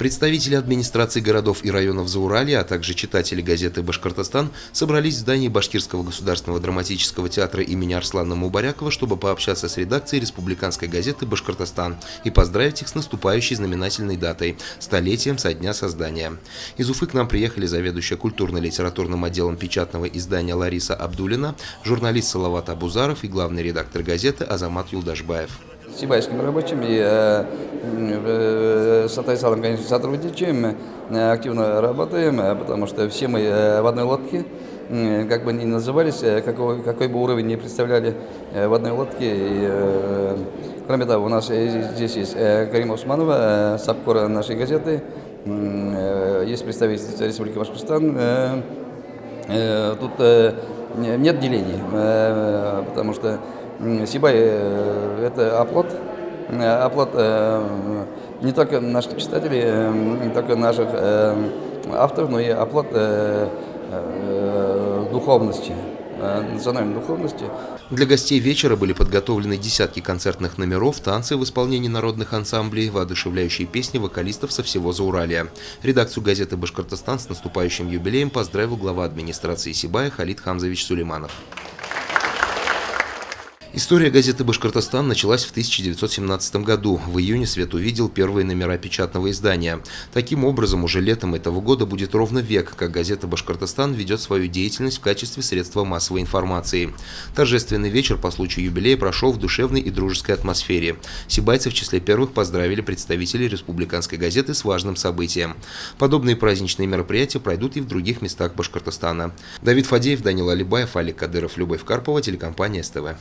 Представители администрации городов и районов Зауралья, а также читатели газеты «Башкортостан» собрались в здании Башкирского государственного драматического театра имени Арслана Мубарякова, чтобы пообщаться с редакцией республиканской газеты «Башкортостан» и поздравить их с наступающей знаменательной датой – столетием со дня создания. Из Уфы к нам приехали заведующая культурно-литературным отделом печатного издания Лариса Абдулина, журналист Салават Абузаров и главный редактор газеты Азамат Юлдашбаев. С сибайскими рабочими с Атайсалом, конечно, сотрудничаем, активно работаем, потому что все мы в одной лодке, как бы ни назывались, какой бы уровень ни представляли в одной лодке. И, кроме того, у нас здесь есть Карима Усманова, сапкора нашей газеты, есть представитель Республики Башкортостан. Тут нет делений, потому что Сибай – это оплот не только наших читателей, не только наших авторов, но и оплот духовности, национальной духовности. Для гостей вечера были подготовлены десятки концертных номеров, танцы в исполнении народных ансамблей, воодушевляющие песни вокалистов со всего Зауралья. Редакцию газеты «Башкортостан» с наступающим юбилеем поздравил глава администрации Сибая Халид Хамзович Сулейманов. История газеты «Башкортостан» началась в 1917 году. В июне свет увидел первые номера печатного издания. Таким образом, уже летом этого года будет ровно век, как газета «Башкортостан» ведет свою деятельность в качестве средства массовой информации. Торжественный вечер по случаю юбилея прошел в душевной и дружеской атмосфере. Сибайцы в числе первых поздравили представителей республиканской газеты с важным событием. Подобные праздничные мероприятия пройдут и в других местах Башкортостана. Давид Фадеев, Данил Алибаев, Алик Кадыров, Любовь Карпова, телекомпания СТВ.